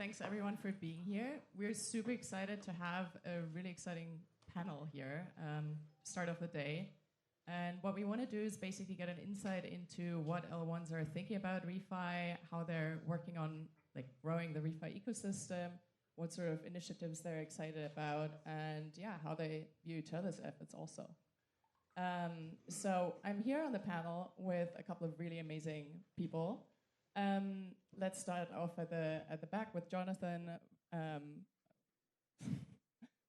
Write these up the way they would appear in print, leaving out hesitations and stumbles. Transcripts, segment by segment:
thanks everyone for being here. We're super excited to have a really exciting panel here, start of the day. And what we want to do is basically get an insight into what L1s are thinking about ReFi, how they're working on like growing the ReFi ecosystem, what sort of initiatives they're excited about, and yeah, how they view each other's efforts also. So I'm here on the panel with a couple of really amazing people. Let's start off at the back with Jonathan.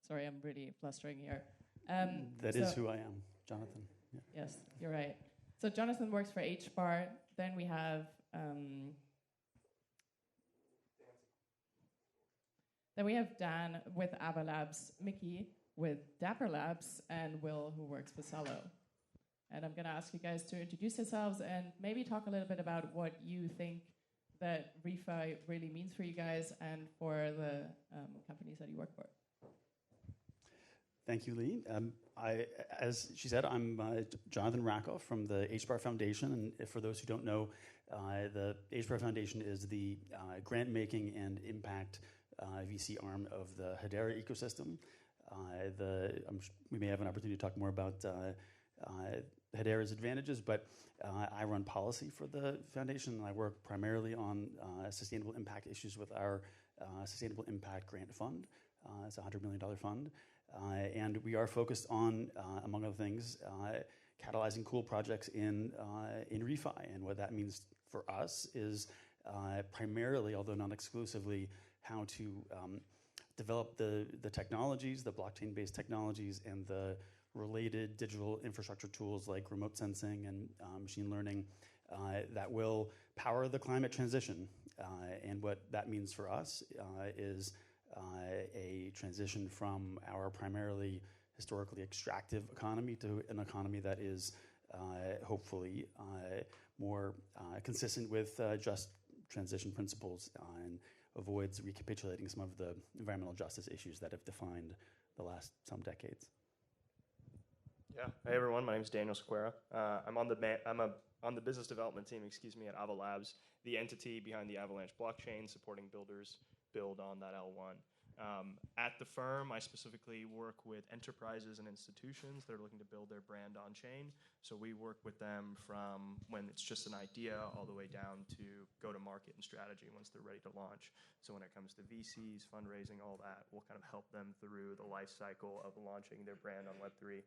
Sorry, I'm really flustering here. That is who I am, Jonathan. Yeah. Yes, you're right. So Jonathan works for HBAR. Then we have Dan with Ava Labs, Mickey with Dapper Labs, and Will, who works for Celo. And I'm going to ask you guys to introduce yourselves and maybe talk a little bit about what you think that ReFi really means for you guys and for the companies that you work for. Thank you, Lee. As she said, I'm Jonathan Rakoff from the HBAR Foundation. And for those who don't know, the HBAR Foundation is the grant-making and impact VC arm of the Hedera ecosystem. We may have an opportunity to talk more about Hedera's advantages, but I run policy for the foundation, and I work primarily on sustainable impact issues with our Sustainable Impact Grant Fund. It's a $100 million fund. And we are focused on, among other things, catalyzing cool projects in ReFi. And what that means for us is primarily, although not exclusively, how to develop the technologies, the blockchain-based technologies, and the related digital infrastructure tools like remote sensing and machine learning that will power the climate transition. And what that means for us is a transition from our primarily historically extractive economy to an economy that is hopefully more consistent with just transition principles and avoids recapitulating some of the environmental justice issues that have defined the last some decades. Yeah. Hey everyone, my name is Daniel Sequeira. I'm on the business development team, at Ava Labs, the entity behind the Avalanche blockchain, supporting builders build on that L1. At the firm, I specifically work with enterprises and institutions that are looking to build their brand on chain. So we work with them from when it's just an idea all the way down to go-to-market and strategy once they're ready to launch. So when it comes to VCs, fundraising, all that, we'll kind of help them through the life cycle of launching their brand on Web3.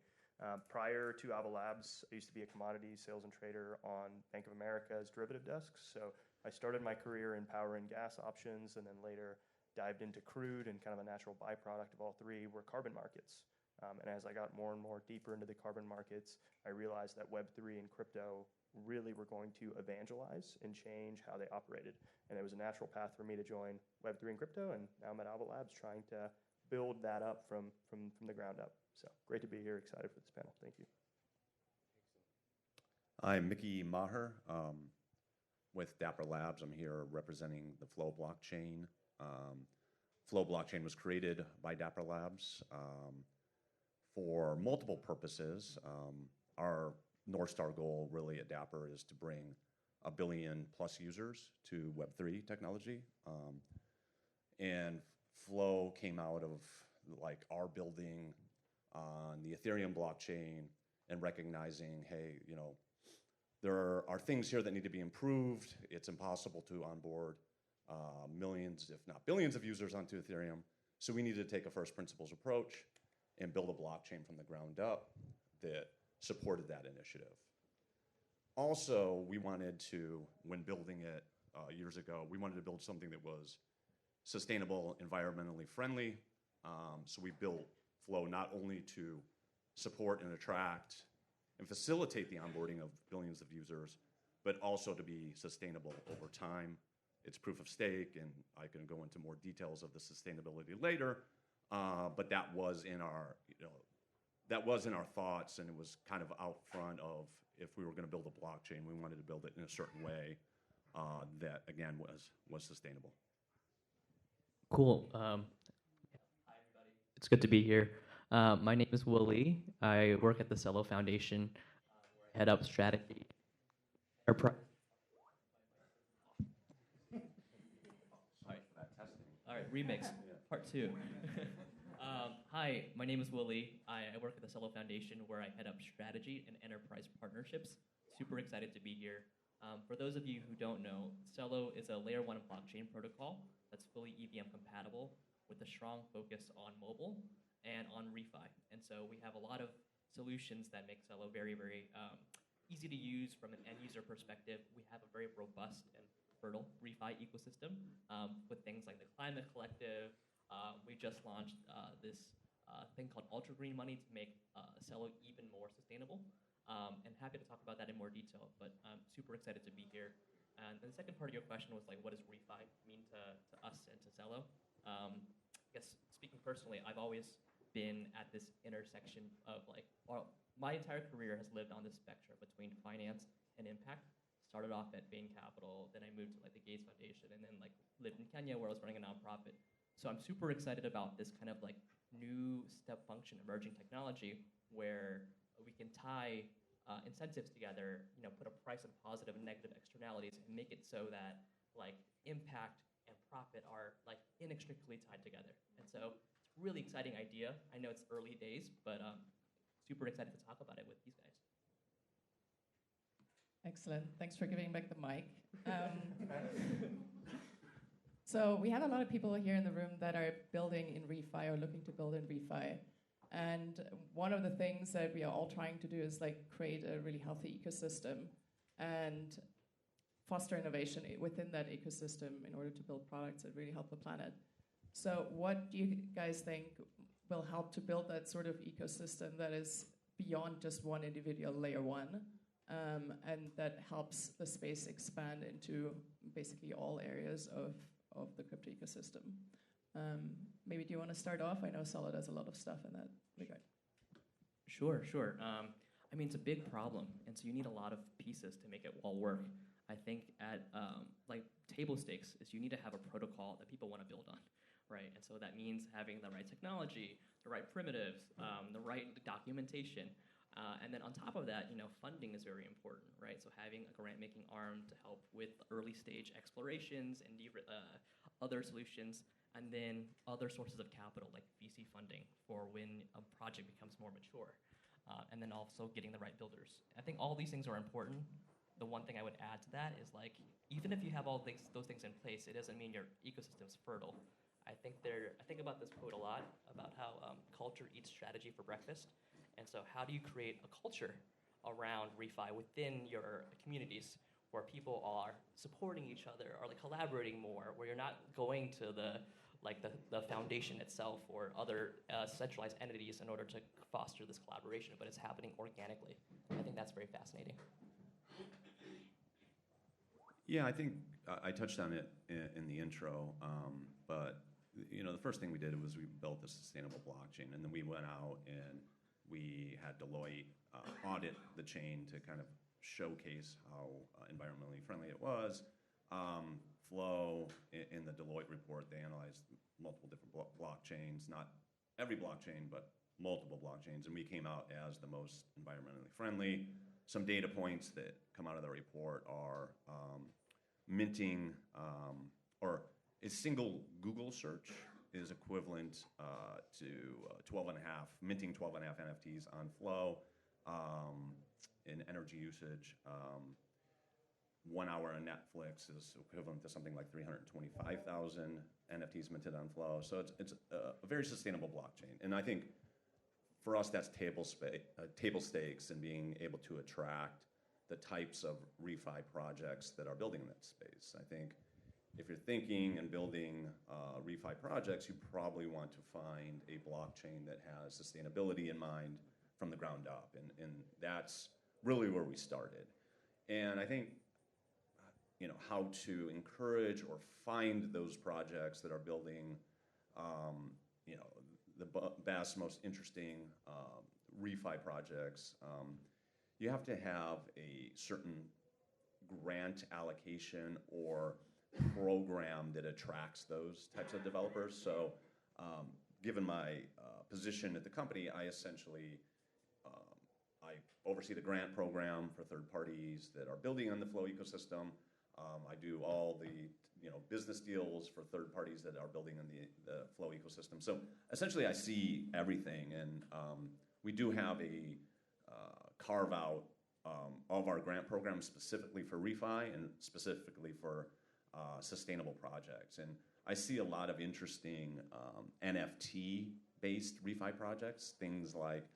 Prior to Ava Labs, I used to be a commodities sales and trader on Bank of America's derivative desks. So I started my career in power and gas options, and then later dived into crude, and kind of a natural byproduct of all three were carbon markets. And as I got more and more deeper into the carbon markets, I realized that Web3 and crypto really were going to evangelize and change how they operated. And it was a natural path for me to join Web3 and crypto, and now I'm at Ava Labs trying to build that up from the ground up. So great to be here, excited for this panel. Thank you. I'm Mickey Maher with Dapper Labs. I'm here representing the Flow blockchain. Flow blockchain was created by Dapper Labs for multiple purposes. Our North Star goal really at Dapper is to bring 1 billion plus users to Web3 technology. And Flow came out of like our building on the Ethereum blockchain and recognizing, hey, there are things here that need to be improved. It's impossible to onboard millions, if not billions of users onto Ethereum. So we needed to take a first principles approach and build a blockchain from the ground up that supported that initiative. Also, we wanted to, when building it years ago, we wanted to build something that was sustainable, environmentally friendly. So we built Flow not only to support and attract and facilitate the onboarding of billions of users, but also to be sustainable over time. It's proof of stake, and I can go into more details of the sustainability later. But that was in our, thoughts, and it was kind of out front of if we were going to build a blockchain, we wanted to build it in a certain way that again was sustainable. Cool. Hi everybody. It's good to be here. My name is Will Lee. I work at the Celo Foundation, where I head up strategy. remix, part two. Hi, my name is Willie. I work at the Celo Foundation, where I head up strategy and enterprise partnerships. Super excited to be here. For those of you who don't know, Celo is a layer 1 blockchain protocol that's fully EVM compatible with a strong focus on mobile and on ReFi. And so we have a lot of solutions that make Celo very, very easy to use from an end user perspective. We have a very robust and fertile ReFi ecosystem with things like the Climate Collective. We just launched this thing called Ultra Green Money to make Celo even more sustainable. And happy to talk about that in more detail, but I'm super excited to be here. And the second part of your question was like, what does ReFi mean to us and to Celo? I guess speaking personally, I've always been at this intersection of like, my entire career has lived on this spectrum between finance and impact. Started off at Bain Capital, then I moved to like the Gates Foundation, and then like lived in Kenya where I was running a nonprofit. So I'm super excited about this kind of like new step function emerging technology where we can tie incentives together, put a price on positive and negative externalities and make it so that like impact and profit are like inextricably tied together. And so it's a really exciting idea. I know it's early days, but super excited to talk about it with these guys. Excellent. Thanks for giving back the mic. So we have a lot of people here in the room that are building in ReFi or looking to build in ReFi. And one of the things that we are all trying to do is like create a really healthy ecosystem and foster innovation within that ecosystem in order to build products that really help the planet. So what do you guys think will help to build that sort of ecosystem that is beyond just one individual layer 1 and that helps the space expand into basically all areas of the crypto ecosystem? Maybe do you want to start off? I know Celo does a lot of stuff in that regard. Sure. I mean, it's a big problem, and so you need a lot of pieces to make it all work. I think at like table stakes is you need to have a protocol that people want to build on, right? And so that means having the right technology, the right primitives, the right documentation, and then on top of that, funding is very important, right? So having a grant-making arm to help with early stage explorations and other solutions. And then other sources of capital like VC funding for when a project becomes more mature. And then also getting the right builders. I think all these things are important. The one thing I would add to that is like, even if you have all those things in place, it doesn't mean your ecosystem's fertile. I think about this quote a lot about how culture eats strategy for breakfast. And so how do you create a culture around ReFi within your communities where people are supporting each other or like collaborating more, where you're not going to the foundation itself or other centralized entities in order to foster this collaboration, but it's happening organically. I think that's very fascinating. Yeah, I think I touched on it in the intro, but the first thing we did was we built a sustainable blockchain, and then we went out and we had Deloitte audit the chain to kind of showcase how environmentally friendly it was. Flow, in the Deloitte report, they analyzed multiple different blockchains, not every blockchain, but multiple blockchains, and we came out as the most environmentally friendly. Some data points that come out of the report are minting, or a single Google search is equivalent to minting 12.5 NFTs on Flow in energy usage. 1 hour on Netflix is equivalent to something like 325,000 NFTs minted on Flow. So it's a very sustainable blockchain. And I think for us, that's table stakes and being able to attract the types of ReFi projects that are building in that space. I think if you're thinking and building ReFi projects, you probably want to find a blockchain that has sustainability in mind from the ground up. And that's really where we started. And I think how to encourage or find those projects that are building, the best, most interesting ReFi projects. You have to have a certain grant allocation or program that attracts those types of developers. So, given my position at the company, I essentially I oversee the grant program for third parties that are building on the Flow ecosystem. I do all the business deals for third parties that are building in the Flow ecosystem. So essentially, I see everything, and we do have a carve out of our grant program specifically for ReFi and specifically for sustainable projects. And I see a lot of interesting NFT-based ReFi projects, things like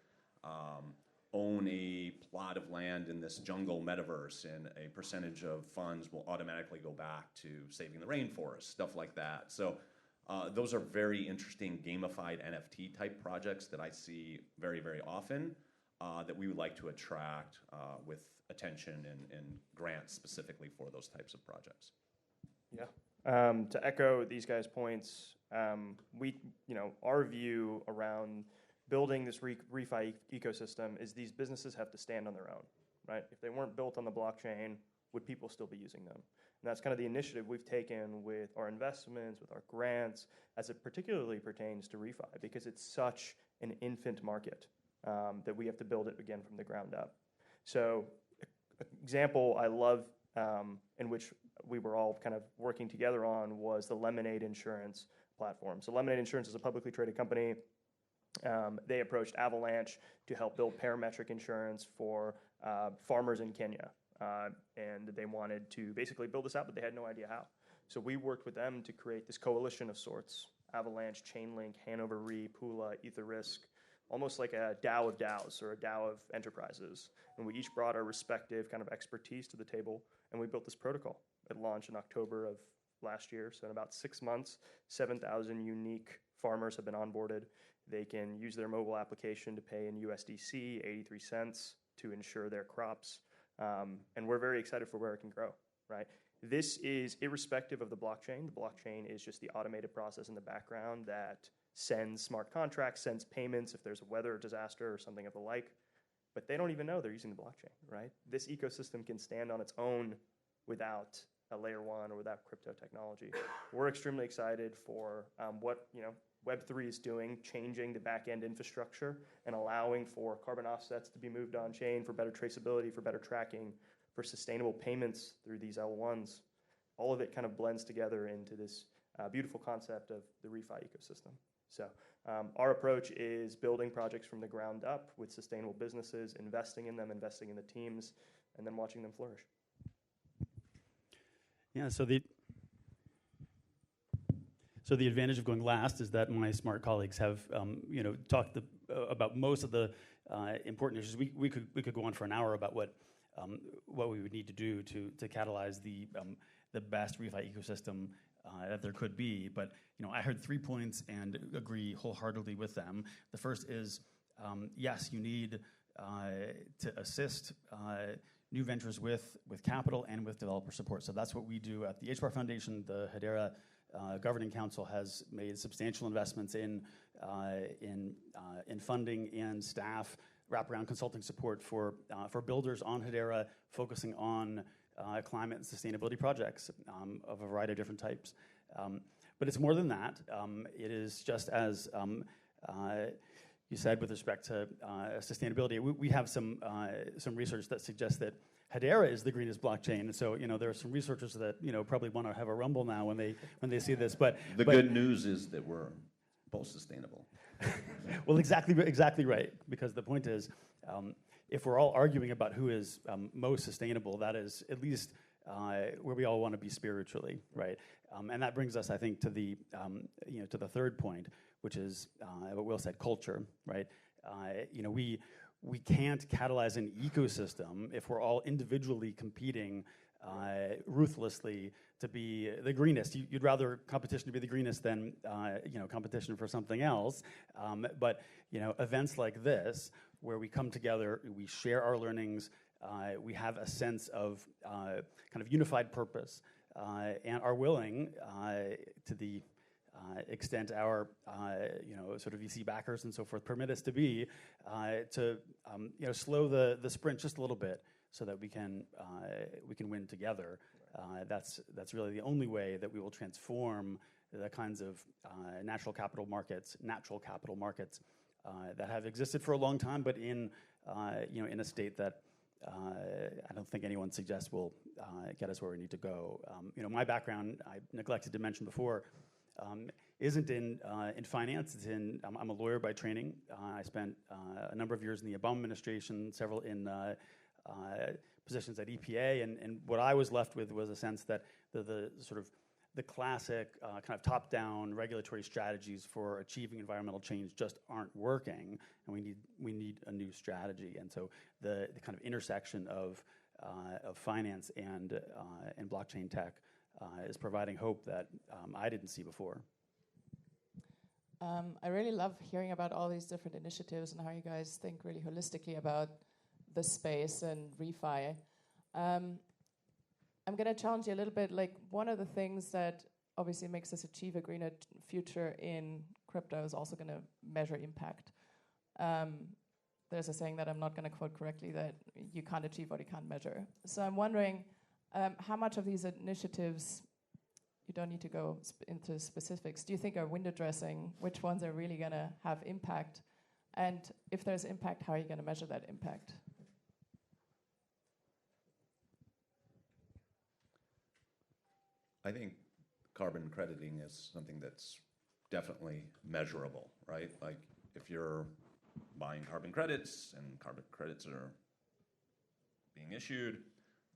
own a plot of land in this jungle metaverse, and a percentage of funds will automatically go back to saving the rainforest, stuff like that. So those are very interesting gamified NFT type projects that I see very, very often that we would like to attract with attention and grants specifically for those types of projects. Yeah. To echo these guys' points, our view around building this ReFi ecosystem is these businesses have to stand on their own, right? If they weren't built on the blockchain, would people still be using them? And that's kind of the initiative we've taken with our investments, with our grants, as it particularly pertains to ReFi, because it's such an infant market that we have to build it again from the ground up. So an example I love in which we were all kind of working together on was the Lemonade Insurance platform. So Lemonade Insurance is a publicly traded company. They approached Avalanche to help build parametric insurance for farmers in Kenya. And they wanted to basically build this out, but they had no idea how. So we worked with them to create this coalition of sorts: Avalanche, Chainlink, Hanover Re, Pula, EtherRisk, almost like a DAO of DAOs or a DAO of enterprises. And we each brought our respective kind of expertise to the table, and we built this protocol. It launched in October of last year. So in about 6 months, 7,000 unique farmers have been onboarded. They can use their mobile application to pay in USDC, 83 cents, to insure their crops. And we're very excited for where it can grow, right? This is irrespective of the blockchain. The blockchain is just the automated process in the background that sends smart contracts, sends payments if there's a weather disaster or something of the like. But they don't even know they're using the blockchain, right? This ecosystem can stand on its own without a layer one or without crypto technology. We're extremely excited for what Web3 is doing, changing the back-end infrastructure and allowing for carbon offsets to be moved on-chain, for better traceability, for better tracking, for sustainable payments through these L1s. All of it kind of blends together into this beautiful concept of the ReFi ecosystem. So our approach is building projects from the ground up with sustainable businesses, investing in them, investing in the teams, and then watching them flourish. Yeah, so the advantage of going last is that my smart colleagues have talked about most of the important issues. We could go on for an hour about what we would need to do to catalyze the best ReFi ecosystem that there could be. But I heard 3 points and agree wholeheartedly with them. The first is yes, you need to assist new ventures with capital and with developer support. So that's what we do at the HBAR Foundation. The Hedera Governing Council has made substantial investments in funding and staff, wraparound consulting support for builders on Hedera, focusing on climate and sustainability projects of a variety of different types. But it's more than that. It is just as you said with respect to sustainability. We have some research that suggests that Hedera is the greenest blockchain, and so there are some researchers that probably want to have a rumble now when they see this. But good news is that we're both sustainable. Well, exactly right. Because the point is, if we're all arguing about who is most sustainable, that is at least where we all want to be spiritually, right? And that brings us, I think, to the third point, which is what Will said: culture, right? We can't catalyze an ecosystem if we're all individually competing ruthlessly to be the greenest. You'd rather competition to be the greenest than competition for something else. But events like this, where we come together, we share our learnings, we have a sense of kind of unified purpose, and are willing to the extent our sort of VC backers and so forth permit us to be to slow the sprint just a little bit so that we can win together. That's really the only way that we will transform the kinds of natural capital markets that have existed for a long time, but in a state that I don't think anyone suggests will get us where we need to go. My background, I neglected to mention before, isn't in finance. I'm a lawyer by training. I spent a number of years in the Obama administration, several in positions at EPA, and what I was left with was a sense that the sort of the classic kind of top-down regulatory strategies for achieving environmental change just aren't working, and we need a new strategy. And so the kind of intersection of finance and blockchain tech is providing hope that I didn't see before. I really love hearing about all these different initiatives and how you guys think really holistically about the space and ReFi. I'm going to challenge you a little bit. Like, one of the things that obviously makes us achieve a greener future in crypto is also going to measure impact. There's a saying that I'm not going to quote correctly, that you can't achieve what you can't measure. So I'm wondering how much of these initiatives, you don't need to go into specifics, do you think are window dressing? Which ones are really going to have impact? And if there's impact, how are you going to measure that impact? I think carbon crediting is something that's definitely measurable, right? Like, if you're buying carbon credits and carbon credits are being issued,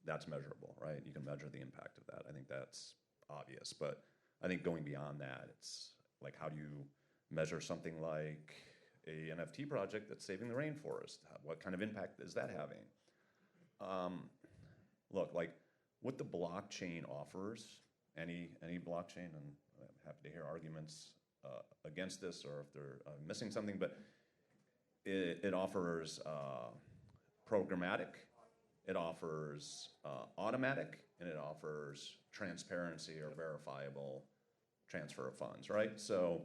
that's measurable, right? You can measure the impact of that. I think that's obvious. But I think going beyond that, it's like, how do you measure something like a NFT project that's saving the rainforest? What kind of impact is that having? Look, like, what the blockchain offers, any blockchain, and I'm happy to hear arguments against this or if they're missing something, but it offers programmatic, it offers automatic, and it offers transparency or verifiable transfer of funds, right? So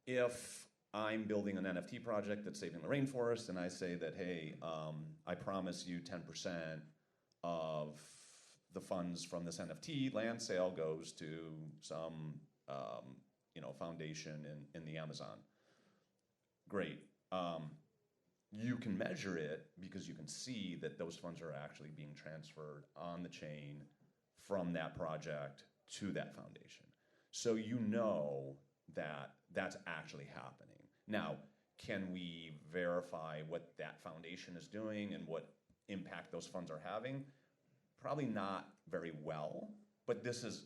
if I'm building an NFT project that's saving the rainforest, and I say that, hey, I promise you 10% of the funds from this NFT land sale goes to some foundation in the Amazon. Great. You can measure it because you can see that those funds are actually being transferred on the chain from that project to that foundation. So you know that that's actually happening. Now, can we verify what that foundation is doing and what impact those funds are having? Probably not very well, but this is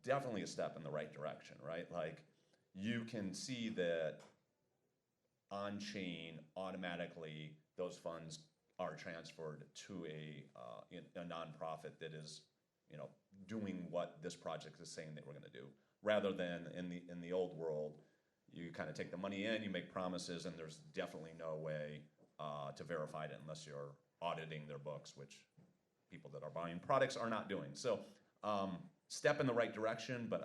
definitely a step in the right direction, right? Like, you can see that on-chain, automatically, those funds are transferred to a nonprofit that is, doing what this project is saying that we're going to do, rather than in the old world, you kind of take the money in, you make promises, and there's definitely no way to verify it unless you're auditing their books, which people that are buying products are not doing. So, step in the right direction, but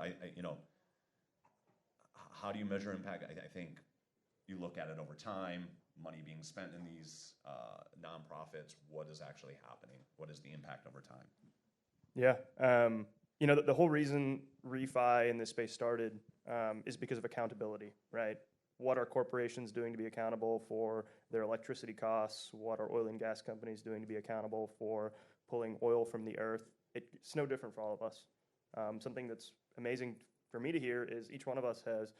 how do you measure impact? I think you look at it over time, money being spent in these nonprofits, what is actually happening? What is the impact over time? Yeah. The whole reason ReFi in this space started is because of accountability, right? What are corporations doing to be accountable for their electricity costs? What are oil and gas companies doing to be accountable for pulling oil from the earth? It's no different for all of us. Something that's amazing for me to hear is each one of us has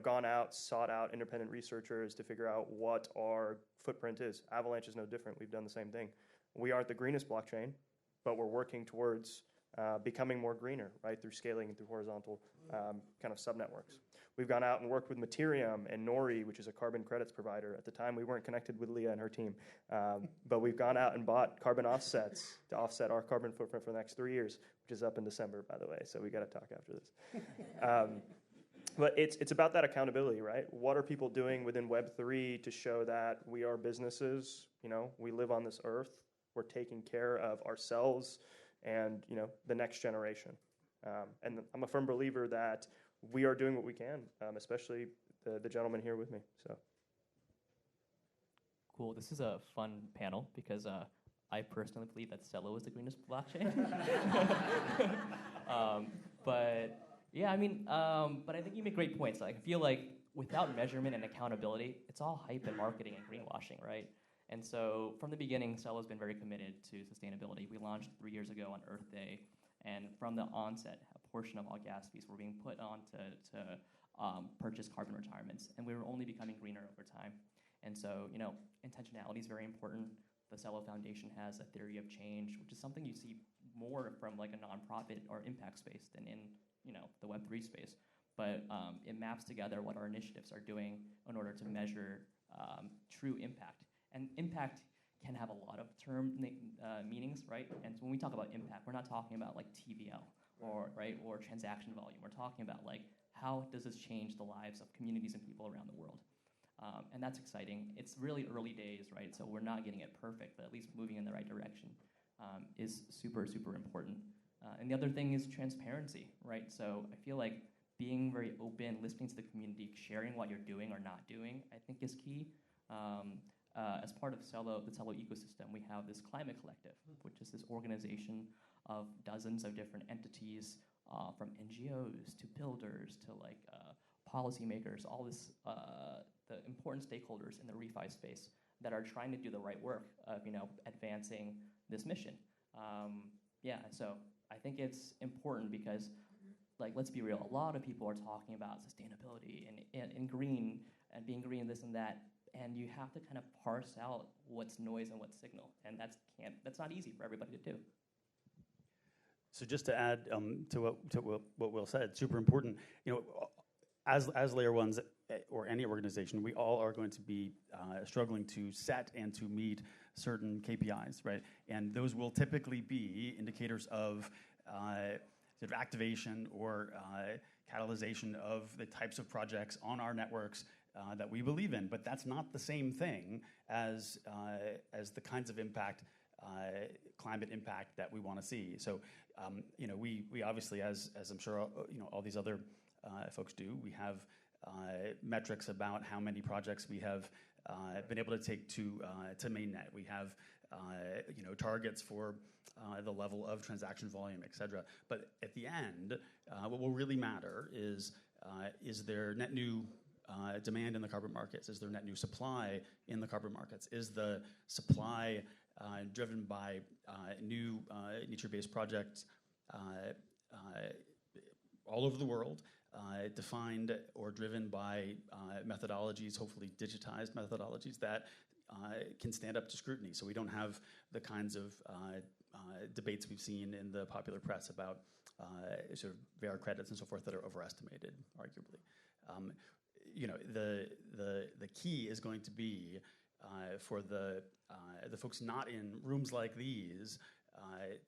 gone out, sought out independent researchers to figure out what our footprint is. Avalanche is no different. We've done the same thing. We aren't the greenest blockchain, but we're working towards becoming more greener, right, through scaling and through horizontal kind of subnetworks. We've gone out and worked with Materium and Nori, which is a carbon credits provider. At the time, we weren't connected with Leah and her team, but we've gone out and bought carbon offsets to offset our carbon footprint for the next 3 years, which is up in December, by the way, so we got to talk after this. But it's about that accountability, right? What are people doing within Web3 to show that we are businesses, we live on this earth, we're taking care of ourselves and, the next generation. And I'm a firm believer that we are doing what we can, especially the gentleman here with me. So, cool. This is a fun panel because I personally believe that Celo is the greenest blockchain. But yeah, but I think you make great points. Like, I feel like without measurement and accountability, it's all hype and marketing and greenwashing, right? And so from the beginning, Celo has been very committed to sustainability. We launched 3 years ago on Earth Day, and from the onset, a portion of all gas fees were being put on to purchase carbon retirements, and we were only becoming greener over time. And so, intentionality is very important. The Celo Foundation has a theory of change, which is something you see more from like a nonprofit or impact space than in, the Web3 space. But it maps together what our initiatives are doing in order to measure true impact. And impact can have a lot of meanings, right? And so when we talk about impact, we're not talking about like TVL or transaction volume. We're talking about like how does this change the lives of communities and people around the world. And that's exciting. It's really early days, right? So we're not getting it perfect, but at least moving in the right direction is super, super important. And the other thing is transparency, right? So I feel like being very open, listening to the community, sharing what you're doing or not doing, I think is key. As part of Celo, the Celo ecosystem, we have this Climate Collective, which is this organization of dozens of different entities, from NGOs to builders to like policymakers, all this, the important stakeholders in the ReFi space that are trying to do the right work of advancing this mission. So I think it's important because, like, let's be real, a lot of people are talking about sustainability and green and being green, this and that, and you have to kind of parse out what's noise and what's signal, and that's not easy for everybody to do. So just to add to what Will said, super important. As layer ones or any organization, we all are going to be struggling to set and to meet certain KPIs, right? And those will typically be indicators of sort of activation or catalyzation of the types of projects on our networks that we believe in. But that's not the same thing as the kinds of impact, climate impact that we want to see. So, we obviously, as I'm sure all these other folks do, we have metrics about how many projects we have been able to take to mainnet. We have targets for the level of transaction volume, et cetera. But at the end, what will really matter is there net new demand in the carbon markets? Is there net new supply in the carbon markets? Is the supply driven by new nature-based projects all over the world, defined or driven by methodologies, hopefully digitized methodologies that can stand up to scrutiny, so we don't have the kinds of debates we've seen in the popular press about sort of VR credits and so forth that are overestimated, arguably. The key is going to be for the folks not in rooms like these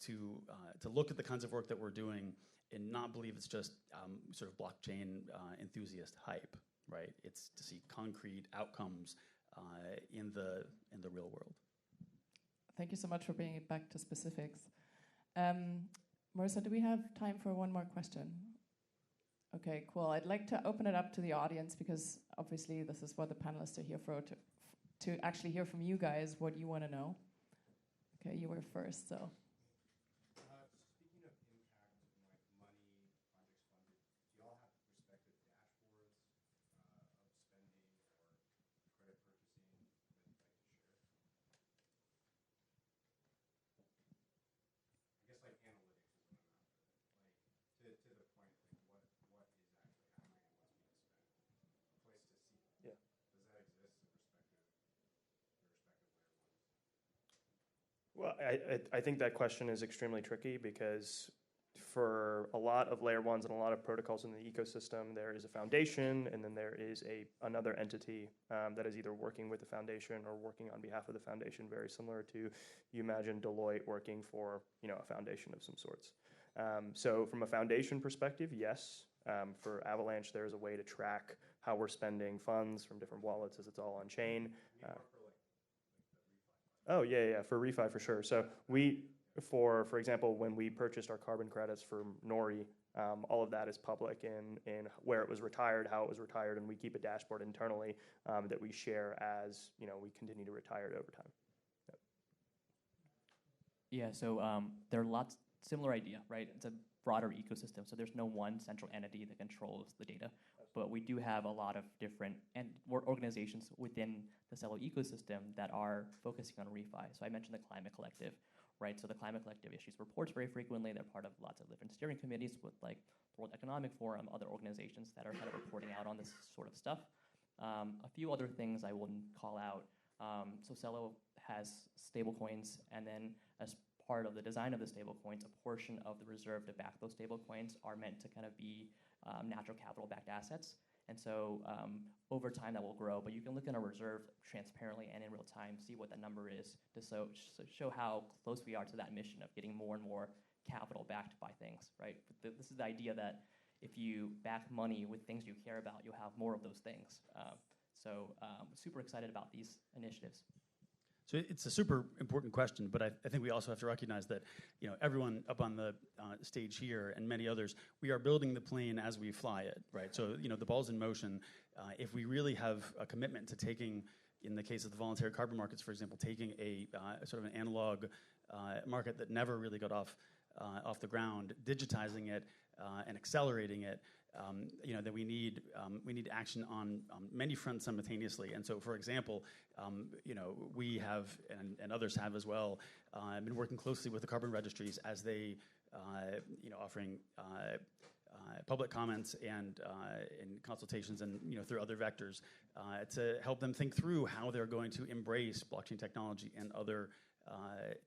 to look at the kinds of work that we're doing and not believe it's just sort of blockchain enthusiast hype, right? It's to see concrete outcomes in the real world. Thank you so much for bringing it back to specifics. Marissa, do we have time for one more question? Okay, cool. I'd like to open it up to the audience because obviously this is what the panelists are here for, to actually hear from you guys what you want to know. Okay, you were first, so. Speaking of impact and like money, projects funded, do y'all have respective dashboards of spending or credit purchasing that you'd like to share? I guess like analytics is what I'm after. Like to the point, like what is actually happening and what's being spent. A place to see. Yeah. Does that exist in respective layer ones? Well, I think that question is extremely tricky because for a lot of layer ones and a lot of protocols in the ecosystem, there is a foundation and then there is another entity that is either working with the foundation or working on behalf of the foundation, very similar to, you imagine Deloitte working for a foundation of some sorts. So from a foundation perspective, yes. For Avalanche, there's a way to track how we're spending funds from different wallets as it's all on chain. Oh, yeah, for ReFi for sure. So for example, when we purchased our carbon credits from Nori, all of that is public in where it was retired, how it was retired, and we keep a dashboard internally that we share as we continue to retire it over time. Yep. Yeah, so there are lots, similar idea, right? It's a broader ecosystem, so there's no one central entity that controls the data. but we do have a lot of different organizations within the Celo ecosystem that are focusing on refi. So I mentioned the Climate Collective, right? So the Climate Collective issues reports very frequently. They're part of lots of different steering committees with like World Economic Forum, other organizations that are kind of reporting out on this sort of stuff. A few other things I wouldn't call out. So Celo has stablecoins, and then as part of the design of the stablecoins, a portion of the reserve to back those stablecoins are meant to kind of be natural capital-backed assets. And so over time that will grow, but you can look in a reserve transparently and in real time, see what that number is to show how close we are to that mission of getting more and more capital backed by things, right? This is the idea that if you back money with things you care about, you'll have more of those things. So super excited about these initiatives. So it's a super important question, but I think we also have to recognize that everyone up on the stage here and many others, we are building the plane as we fly it, right? So the ball's in motion. If we really have a commitment to taking, in the case of the voluntary carbon markets, for example, taking a sort of an analog market that never really got off the ground, digitizing it and accelerating it, that we need action on many fronts simultaneously. And so, for example, we have, and others have as well, been working closely with the carbon registries as they, offering public comments and in consultations and through other vectors to help them think through how they're going to embrace blockchain technology and other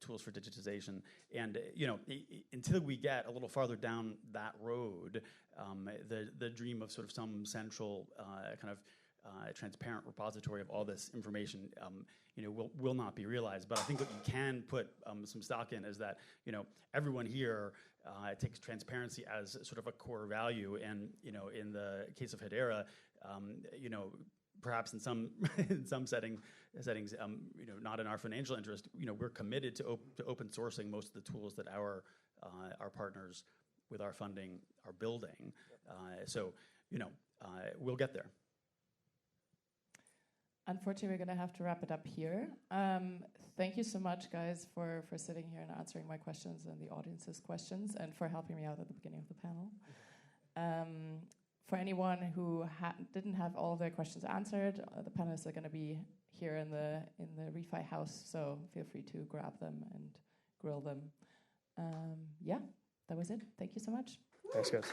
tools for digitization. And until we get a little farther down that road, the dream of sort of some central kind of transparent repository of all this information will not be realized. But I think what you can put some stock in is that everyone here takes transparency as sort of a core value, and in the case of Hedera, perhaps in some settings, not in our financial interest, we're committed to open sourcing most of the tools that our partners with our funding are building. So we'll get there. Unfortunately, we're going to have to wrap it up here. Thank you so much, guys, for sitting here and answering my questions and the audience's questions, and for helping me out at the beginning of the panel. For anyone who didn't have all of their questions answered, the panelists are going to be here in the ReFi House, so feel free to grab them and grill them. Yeah, that was it. Thank you so much. Thanks, guys.